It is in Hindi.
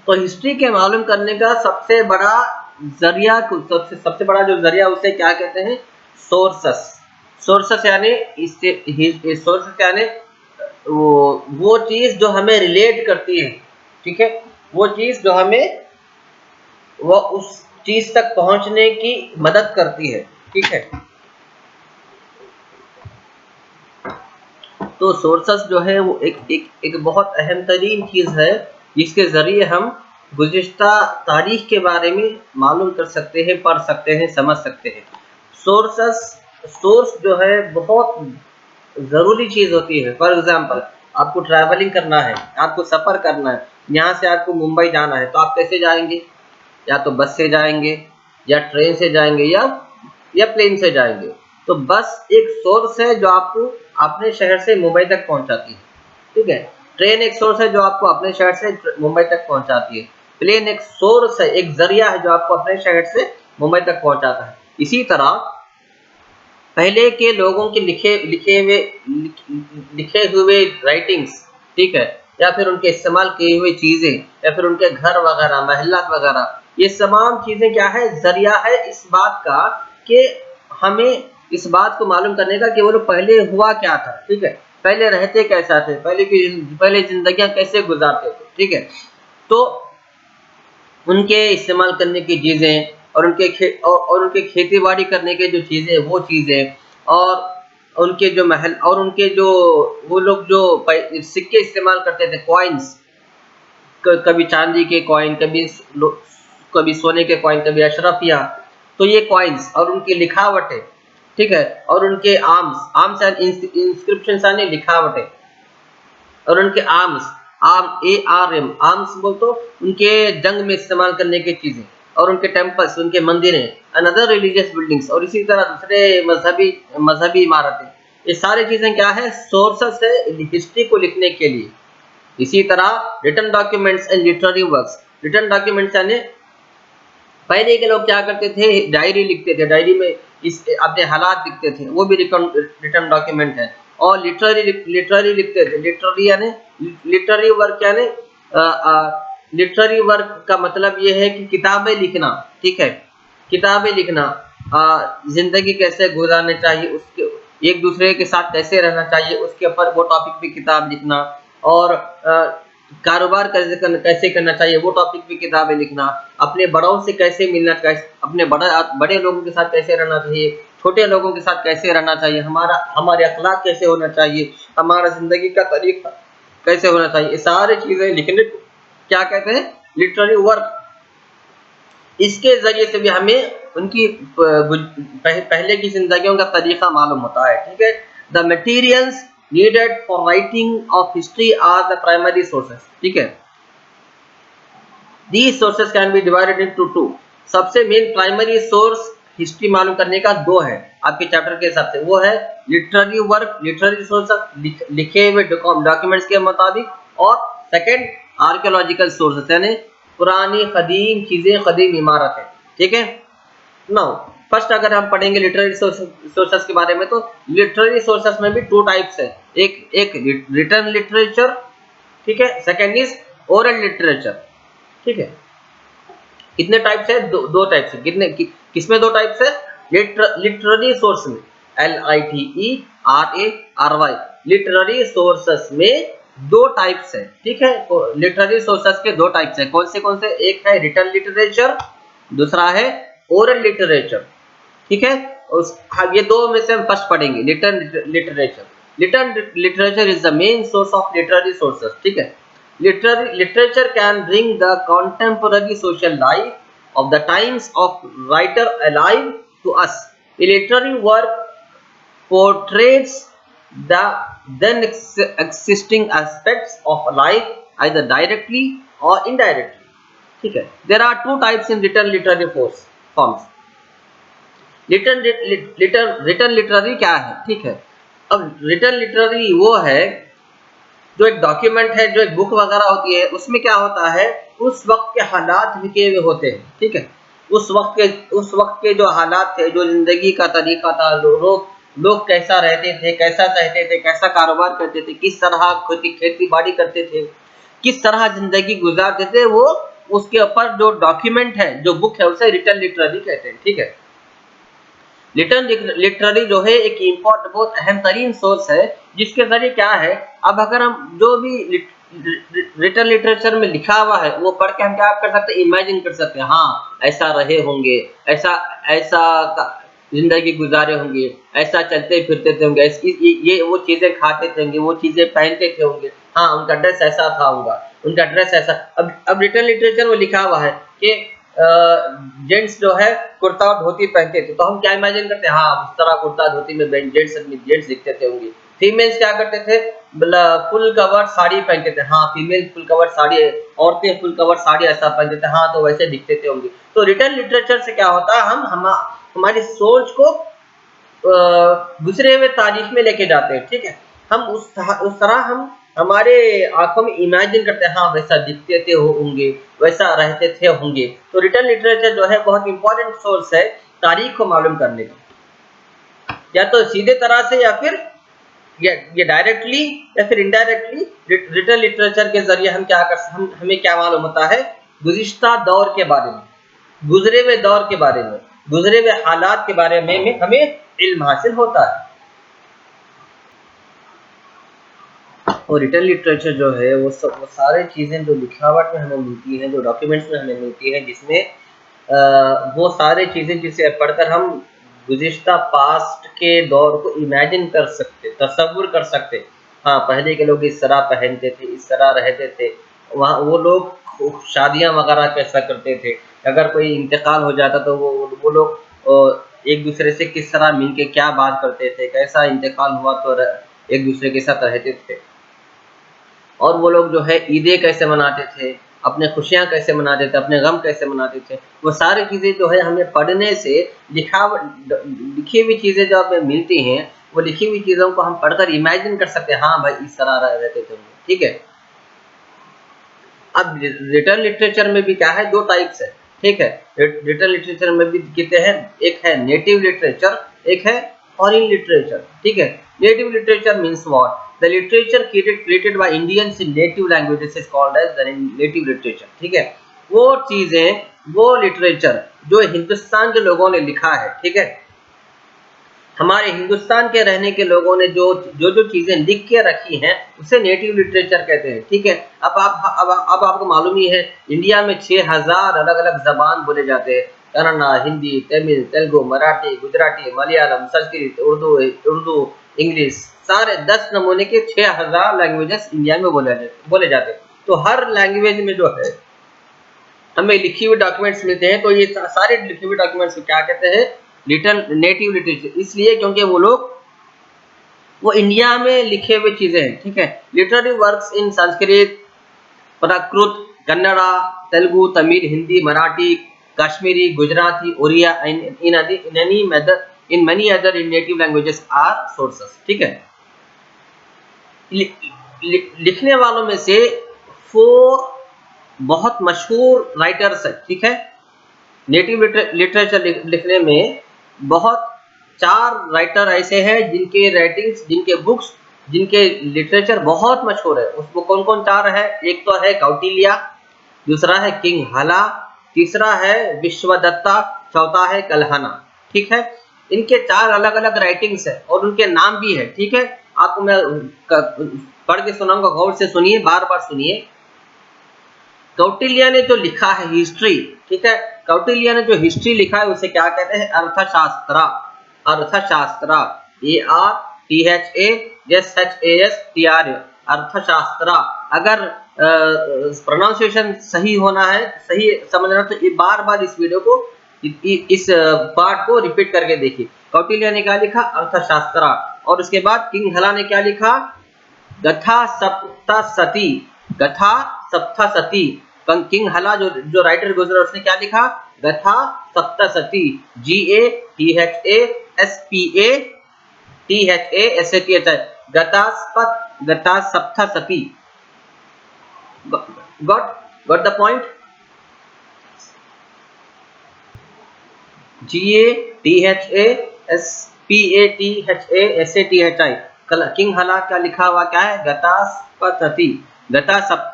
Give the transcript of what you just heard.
तो हिस्ट्री के मालूम करने का सबसे बड़ा जरिया, सबसे बड़ा जो जरिया उसे क्या कहते हैं? सोर्सेस। सोर्सेस यानी सोर्सेस यानी वो चीज जो हमें रिलेट करती है, ठीक है, वो चीज जो हमें वो उस चीज तक पहुंचने की मदद करती है, ठीक है। तो सोर्सेस जो है वो एक बहुत अहम तरीन चीज है जिसके जरिए हम गुज़िश्ता तारीख के बारे में मालूम कर सकते हैं, पढ़ सकते हैं, समझ सकते हैं। सोर्स जो है बहुत ज़रूरी चीज़ होती है। फॉर एग्जांपल, आपको ट्रैवलिंग करना है, आपको सफ़र करना है, यहाँ से आपको मुंबई जाना है, तो आप कैसे जाएंगे? या तो बस से जाएंगे, या ट्रेन से जाएंगे, या प्लेन से जाएंगे। तो बस एक सोर्स है जो आपको अपने शहर से मुंबई तक पहुंचाती है, ठीक है। ट्रेन एक सोर्स है जो आपको अपने शहर से मुंबई तक पहुंचाती है। प्लेन एक सोर्स है, एक जरिया है जो आपको अपने शहर से मुंबई तक पहुंचाता है। इसी तरह पहले के लोगों के लिखे हुए राइटिंग्स, ठीक है, या फिर उनके इस्तेमाल किए हुए चीजें, या फिर उनके घर वगैरह, महल्लात वगैरह, ये तमाम चीजें क्या है? जरिया है इस बात का कि हमें इस बात को मालूम करने का कि वो लोग पहले हुआ क्या था, ठीक है, पहले रहते कैसा थे, पहले जिंदगियां कैसे गुजारते थे, ठीक है। तो उनके इस्तेमाल करने की चीज़ें और उनके खेती बाड़ी करने के जो चीज़ें, वो चीज़ें, और उनके जो महल और उनके जो वो लोग जो सिक्के इस्तेमाल करते थे, कॉइन्स, कभी चांदी के कॉइन, कभी सोने के कॉइन, कभी अशरफिया। तो ये कॉइन्स और उनकी लिखावटें, ठीक है, और उनके आर्म्स एंड इंस्क्रिप्शन यानी लिखावटें, और उनके आर्म्स बोल तो उनके जंग में इस्तेमाल करने की चीजें, और उनके टेम्पल्स, उनके मंदिरें, अनदर रिलीजियस बिल्डिंग्स, और इसी तरह दूसरे मजहबी इमारतें, ये सारी चीजें क्या है? सोर्सेस है हिस्ट्री को लिखने के लिए। इसी तरह written documents and literary works. Written documents यानी पहले के लोग क्या करते थे? डायरी लिखते थे, डायरी में इस अपने हालात लिखते थे, वो भी रिटन डॉक्यूमेंट है। और लिटरेरी लिखते थे। लिटरेरी यानी लिटरेरी वर्क यानी लिटरेरी वर्क का मतलब ये है कि किताबें लिखना, ठीक है, किताबें लिखना, जिंदगी कैसे गुजारनी चाहिए, उसके एक दूसरे के साथ कैसे रहना चाहिए, उसके ऊपर वो टॉपिक पे किताब लिखना, और कारोबार कैसे करना चाहिए, वो टॉपिक पे किताबें लिखना, अपने बड़ों से कैसे मिलना चाहिए, अपने बड़े लोगों के साथ कैसे रहना चाहिए, छोटे लोगों के साथ कैसे रहना चाहिए, हमारे अखलाक कैसे होना चाहिए, हमारा जिंदगी का तरीका कैसे होना चाहिए, ये सारी चीजें लिखने को क्या कहते हैं? Literary work. इसके जरिए से भी हमें उनकी पहले की जिंदगियों का तरीका मालूम होता है, ठीक है। The materials needed for writing of history are the primary sources, ठीक है। These sources can be divided into two. सबसे मेन प्राइमरी सोर्स हिस्ट्री मालूम करने का दो है आपके चैप्टर के हिसाब से, वो है लिटरेरी वर्क, लिटरेरी सोर्स लिखे हुए डॉक्यूमेंट्स के मुताबिक, और सेकंड आर्कियोलॉजिकल सोर्सेस यानी पुरानी कदीम चीजें, कदीम इमारतें, ठीक है। नाउ फर्स्ट अगर हम पढ़ेंगे लिटरेरी सोर्सेस के बारे में, तो लिटरेरी सोर्सेस में भी टू टाइप्स है। एक रिटन लिटरेचर, ठीक है, सेकंड इज ओरल लिटरेचर, ठीक है। कितने टाइप्स है? दो टाइप्स है। किसमें दो टाइप्स है? लिटरेरी सोर्स में, LITERARY, लिटरेरी सोर्सेस में दो टाइप्स है, ठीक है। तो लिटरेरी सोर्सेस के दो टाइप्स है। कौन से? एक है रिटन लिटरेचर, दूसरा है ओरल लिटरेचर, ठीक है। ये दो में से हम फर्स्ट पढ़ेंगे written literature. Written literature is the main source of literary sources, ठीक है। Literature can bring the contemporary social life of the times of writer alive to us. A literary work portrays the then existing aspects of life either directly or indirectly. ठीक है। There are two types in written literary forms. Written literary क्या है? ठीक है। अब रिटन लिटरेरी वो है जो एक डॉक्यूमेंट है, जो एक बुक वगैरह होती है, उसमें क्या होता है? उस वक्त के हालात लिखे हुए होते हैं, ठीक है। उस वक्त के जो हालात थे, जो जिंदगी का तरीका था, लोग कैसा रहते थे, कैसा सहते थे, कैसा कारोबार करते थे, किस तरह खेती बाड़ी करते थे, किस तरह जिंदगी गुजारते थे, वो उसके ऊपर जो डॉक्यूमेंट है, जो बुक है, उसे रिटन लिटरेरी कहते हैं। ठीक है, रिटन लिटरेरी जो है एक इम्पोर्टेंट, बहुत अहम तरीन सोर्स है, जिसके जरिए क्या है, अब अगर हम जो भी रिटन लिटरेचर में लिखा हुआ है वो पढ़ के हम क्या कर सकते हैं, इमेजिन कर सकते हैं, हाँ ऐसा रहे होंगे, ऐसा ऐसा जिंदगी गुजारे होंगे, ऐसा चलते फिरते थे होंगे, ये वो चीजें खाते थे होंगे, वो चीजें पहनते थे होंगे, हाँ उनका ड्रेस ऐसा था होगा, उनका ड्रेस ऐसा। अब रिटन लिटरेचर में लिखा हुआ है कि जेंट्स जो है कुर्ता और धोती पहनते थे, तो हम क्या इमेजिन करते हैं, हाँ उस तरह कुर्ता धोती में जेंट्स दिखते थे होंगे। फीमेल्स क्या करते थे, फुल कवर साड़ी पहनते थे, हाँ फीमेल फुल कवर साड़ी, औरतें फुल कवर साड़ी ऐसा पहनते थे, हाँ तो वैसे दिखते थे होंगे। तो रिटन लिटरेचर से क्या होता है, हम हमारी सोच को गुजरे हुए तारीख में लेके जाते हैं। ठीक है, हम उस तरह हम हमारे आंखों में इमेजिन करते हैं, हाँ वैसा दिखते थे होंगे, वैसा रहते थे होंगे। तो रिटन लिटरेचर जो है बहुत इंपॉर्टेंट सोर्स है तारीख को मालूम करने का, या तो सीधे तरह से, या फिर ये डायरेक्टली या फिर इनडायरेक्टली। रिटन लिटरेचर के जरिए हम हमें क्या मालूम होता है, गुज़िश्ता दौर के बारे में, गुजरे हुए दौर के बारे में, गुजरे हुए हालात के बारे में हमें इल्म हासिल होता है। और रिटन लिटरेचर जो है वो सारी चीज़ें जो लिखावट में हमें मिलती हैं, जो डॉक्यूमेंट्स में हमें मिलती हैं, जिसमें वो सारी चीज़ें जिसे पढ़कर हम गुज़िश्ता पास्ट के दौर को इमेजिन कर सकते, तसव्वुर कर सकते। हाँ, पहले के लोग इस तरह पहनते थे, इस तरह रहते थे, वहाँ वो लोग शादियाँ वगैरह कैसा करते थे, अगर कोई इंतकाल हो जाता तो वो लोग एक दूसरे से किस तरह मिल के क्या बात करते थे, कैसा इंतकाल हुआ तो एक दूसरे के साथ रहते थे। और वो लोग जो है ईदें कैसे मनाते थे, अपने खुशियाँ कैसे मनाते थे, अपने गम कैसे मनाते थे, वो सारी चीज़ें जो है हमें पढ़ने से लिखी हुई चीज़ें जो हमें मिलती हैं, वो लिखी हुई चीज़ों को हम पढ़कर इमेजिन कर सकते हैं, हाँ भाई इस तरह रहते थे। ठीक है, अब रिटन लिटरेचर में भी क्या है, दो टाइप्स है। ठीक है, रिटन लिटरेचर में भी कितने हैं, एक है नेटिव लिटरेचर, एक है फॉरेन लिटरेचर। ठीक है, native literature means what, the literature created by Indians in native languages is called as the native literature. ठीक है, वो चीजें, वो लिटरेचर जो हिंदुस्तान के लोगों ने लिखा है, ठीक है, हमारे हिंदुस्तान के रहने के लोगों ने जो चीजें लिख के रखी हैं, उसे नेटिव लिटरेचर कहते हैं। ठीक है, अब आपको मालूम ही है, इंडिया में 6000 अलग-अलग जबान बोले जाते हैं, कन्नड़ा, हिंदी, तमिल, तेलुगु, मराठी, गुजराती, मलयालम, संस्कृत, उर्दू, इंग्लिश, सारे 10 नमूने के 6000 लैंग्वेजेस इंडिया में बोले जाते हैं। तो हर लैंग्वेज में जो है हमें लिखी हुई डॉक्यूमेंट्स मिलते हैं, तो ये सारे लिखी हुई डॉक्यूमेंट्स को क्या कहते हैं, रिटन नेटिव लिटरेचर, इसलिए क्योंकि वो इंडिया में लिखे हुए चीजें हैं। ठीक है, literary works in Sanskrit, Prakrit, Kannada, Telugu, Tamil, Hindi, Marathi, Kashmiri, Gujarati, Odia, in many other in native languages are sources। ठीक है, लिखने वालों में से 4 बहुत मशहूर राइटर्स है। ठीक है, नेटिव लिटरेचर लिखने में बहुत 4 राइटर ऐसे हैं जिनके राइटिंग्स, जिनके बुक्स, जिनके लिटरेचर बहुत मशहूर है। उसको कौन-कौन 4 है, एक तो है कौटिल्य, दूसरा है किंग हाला, तीसरा है विश्वदत्ता, चौथा है कल्हना। ठीक है, इनके 4 अलग-अलग राइटिंग्स है और उनके नाम भी है। ठीक है, आपको मैं पढ़ के सुनाऊंगा, गौर से सुनिए, बार-बार सुनिए। कौटिल्य ने जो लिखा है हिस्ट्री, ठीक है, कौटिल्य ने जो हिस्ट्री लिखा है उसे क्या कहते हैं, अर्थशास्त्र। अर्थशास्त्र, ARTHASHASTR, अर्थशास्त्र। अगर प्रोनाउंसिएशन सही होना है, सही समझना, तो बार-बार इस वीडियो को, इस पार्ट को रिपीट करके देखिए। कौटिल्य ने क्या लिखा, अर्थशास्त्र। और उसके बाद किंग हाला ने क्या लिखा, गथा सप्तसती, गथा सप्तसती। किंग हाला जो राइटर गुजरा, उसने क्या लिखा, गथा सप्तसती, GATHASPATHASATHI, गथा Saptashati. got the point? GATHASPATHASATHI। King हाला का लिखा हुआ क्या है, गता सप्तसती, गता सप्त